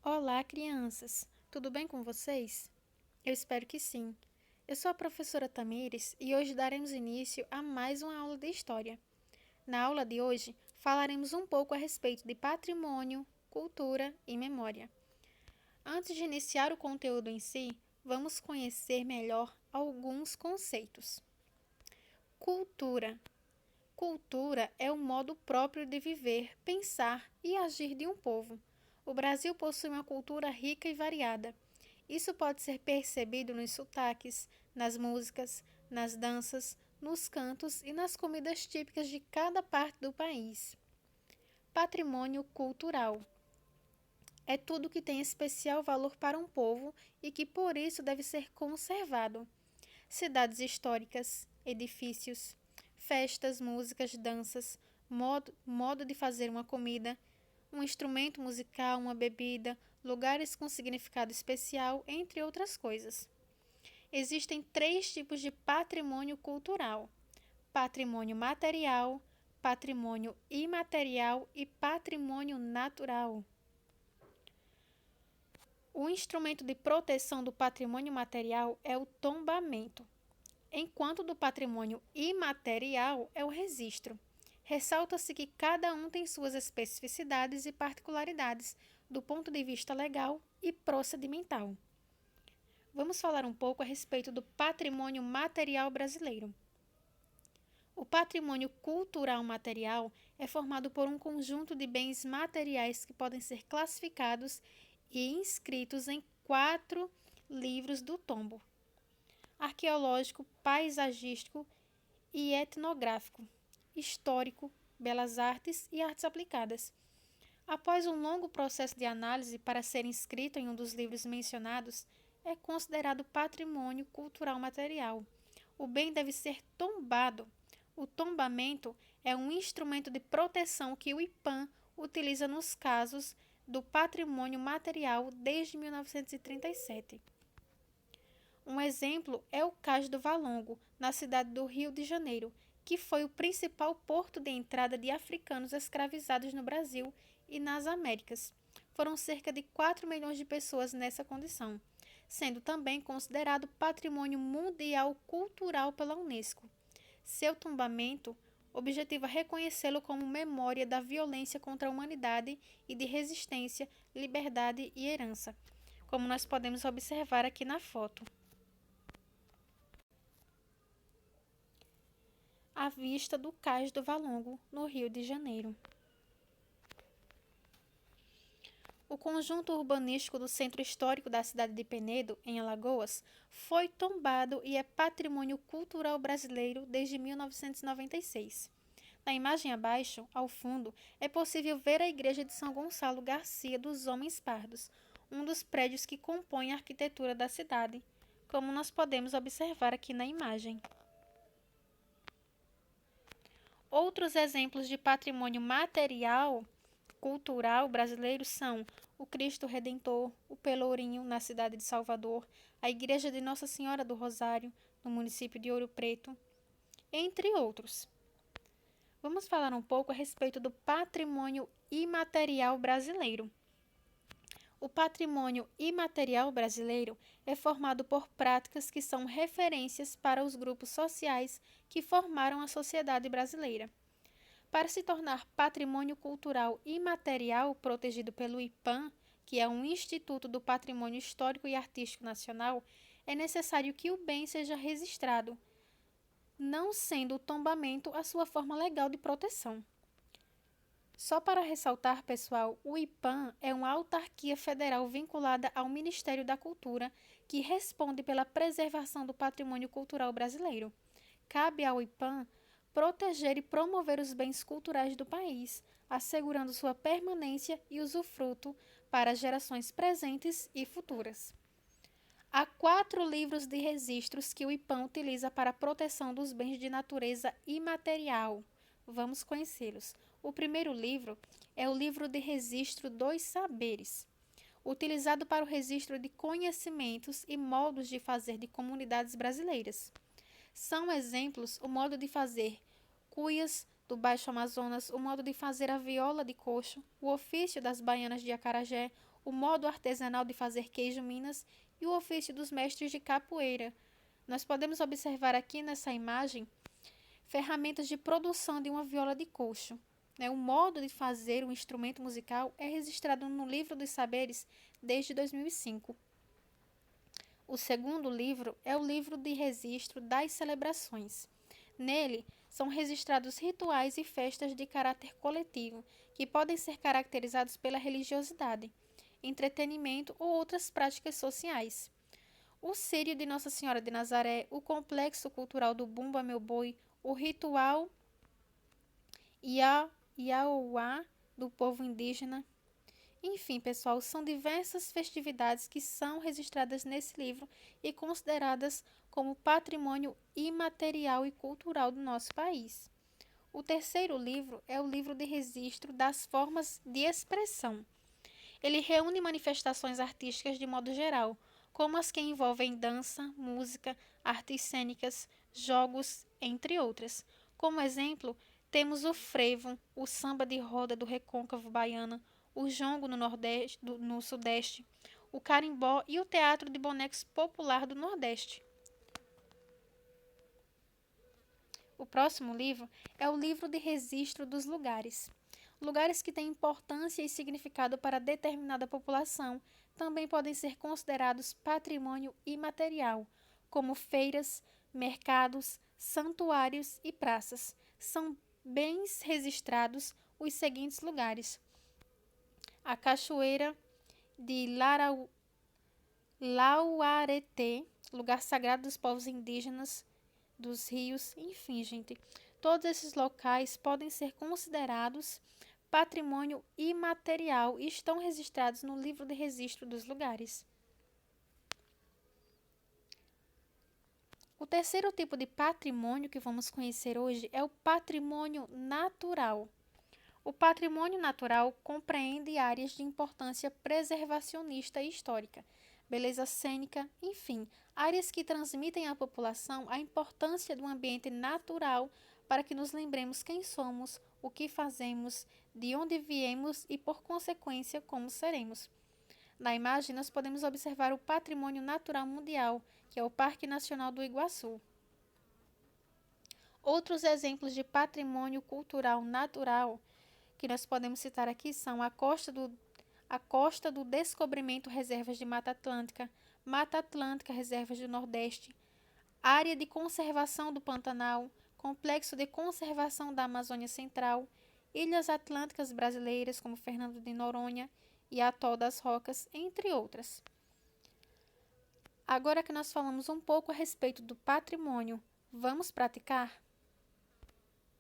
Olá, crianças! Tudo bem com vocês? Eu espero que sim. Eu sou a professora Tamires e hoje daremos início a mais uma aula de História. Na aula de hoje, falaremos um pouco a respeito de patrimônio, cultura e memória. Antes de iniciar o conteúdo em si, vamos conhecer melhor alguns conceitos. Cultura. Cultura é o modo próprio de viver, pensar e agir de um povo. O Brasil possui uma cultura rica e variada. Isso pode ser percebido nos sotaques, nas músicas, nas danças, nos cantos e nas comidas típicas de cada parte do país. Patrimônio cultural é tudo que tem especial valor para um povo e que por isso deve ser conservado. Cidades históricas, edifícios, festas, músicas, danças, modo de fazer uma comida, um instrumento musical, uma bebida, lugares com significado especial, entre outras coisas. Existem três tipos de patrimônio cultural: patrimônio material, patrimônio imaterial e patrimônio natural. O instrumento de proteção do patrimônio material é o tombamento, enquanto do patrimônio imaterial é o registro. Ressalta-se que cada um tem suas especificidades e particularidades do ponto de vista legal e procedimental. Vamos falar um pouco a respeito do patrimônio material brasileiro. O patrimônio cultural material é formado por um conjunto de bens materiais que podem ser classificados e inscritos em 4 livros do tombo: arqueológico, paisagístico e etnográfico, histórico, belas artes e artes aplicadas. Após um longo processo de análise para ser inscrito em um dos livros mencionados, é considerado patrimônio cultural material. O bem deve ser tombado. O tombamento é um instrumento de proteção que o IPAM utiliza nos casos do patrimônio material desde 1937. Um exemplo é o Cais do Valongo, na cidade do Rio de Janeiro, que foi o principal porto de entrada de africanos escravizados no Brasil e nas Américas. Foram cerca de 4 milhões de pessoas nessa condição, sendo também considerado Patrimônio Mundial Cultural pela Unesco. Seu tombamento objetiva reconhecê-lo como memória da violência contra a humanidade e de resistência, liberdade e herança, como nós podemos observar aqui na foto. À vista do Cais do Valongo, no Rio de Janeiro. O conjunto urbanístico do centro histórico da cidade de Penedo, em Alagoas, foi tombado e é patrimônio cultural brasileiro desde 1996. Na imagem abaixo, ao fundo, é possível ver a igreja de São Gonçalo Garcia dos Homens Pardos, um dos prédios que compõem a arquitetura da cidade, como nós podemos observar aqui na imagem. Outros exemplos de patrimônio material cultural brasileiro são o Cristo Redentor, o Pelourinho, na cidade de Salvador, a Igreja de Nossa Senhora do Rosário, no município de Ouro Preto, entre outros. Vamos falar um pouco a respeito do patrimônio imaterial brasileiro. O patrimônio imaterial brasileiro é formado por práticas que são referências para os grupos sociais que formaram a sociedade brasileira. Para se tornar patrimônio cultural imaterial protegido pelo IPAM, que é um Instituto do Patrimônio Histórico e Artístico Nacional, é necessário que o bem seja registrado, não sendo o tombamento a sua forma legal de proteção. Só para ressaltar, pessoal, o IPAM é uma autarquia federal vinculada ao Ministério da Cultura, que responde pela preservação do patrimônio cultural brasileiro. Cabe ao IPAM proteger e promover os bens culturais do país, assegurando sua permanência e usufruto para gerações presentes e futuras. Há 4 livros de registros que o IPAM utiliza para a proteção dos bens de natureza imaterial. Vamos conhecê-los. O primeiro livro é o Livro de Registro dos Saberes, utilizado para o registro de conhecimentos e modos de fazer de comunidades brasileiras. São exemplos o modo de fazer cuias do Baixo Amazonas, o modo de fazer a viola de coxo, o ofício das baianas de acarajé, o modo artesanal de fazer queijo Minas e o ofício dos mestres de capoeira. Nós podemos observar aqui nessa imagem ferramentas de produção de uma viola de coxo. O modo de fazer o instrumento musical é registrado no Livro dos Saberes desde 2005. O segundo livro é o livro de registro das celebrações. Nele, são registrados rituais e festas de caráter coletivo, que podem ser caracterizados pela religiosidade, entretenimento ou outras práticas sociais. O Círio de Nossa Senhora de Nazaré, o complexo cultural do Bumba Meu Boi, o ritual Iauá do povo indígena. Enfim, pessoal, são diversas festividades que são registradas nesse livro e consideradas como patrimônio imaterial e cultural do nosso país. O terceiro livro é o livro de registro das formas de expressão. Ele reúne manifestações artísticas de modo geral, como as que envolvem dança, música, artes cênicas, jogos, entre outras. Como exemplo, temos o frevo, o samba de roda do recôncavo baiano, o jongo no Sudeste, o carimbó e o teatro de bonecos popular do Nordeste. O próximo livro é o livro de registro dos lugares. Lugares que têm importância e significado para determinada população também podem ser considerados patrimônio imaterial, como feiras, mercados, santuários e praças. São bens registrados os seguintes lugares: a Cachoeira de Lauareté, lugar sagrado dos povos indígenas, dos rios, enfim, gente. Todos esses locais podem ser considerados patrimônio imaterial e estão registrados no livro de registro dos lugares. O terceiro tipo de patrimônio que vamos conhecer hoje é o patrimônio natural. O patrimônio natural compreende áreas de importância preservacionista e histórica, beleza cênica, enfim, áreas que transmitem à população a importância do ambiente natural para que nos lembremos quem somos, o que fazemos, de onde viemos e, por consequência, como seremos. Na imagem, nós podemos observar o Patrimônio Natural Mundial, que é o Parque Nacional do Iguaçu. Outros exemplos de patrimônio cultural natural que nós podemos citar aqui são a Costa do Descobrimento, reservas de Mata Atlântica, reservas do Nordeste, Área de Conservação do Pantanal, Complexo de Conservação da Amazônia Central, Ilhas Atlânticas Brasileiras, como Fernando de Noronha e Atol das Rocas, entre outras. Agora que nós falamos um pouco a respeito do patrimônio, vamos praticar?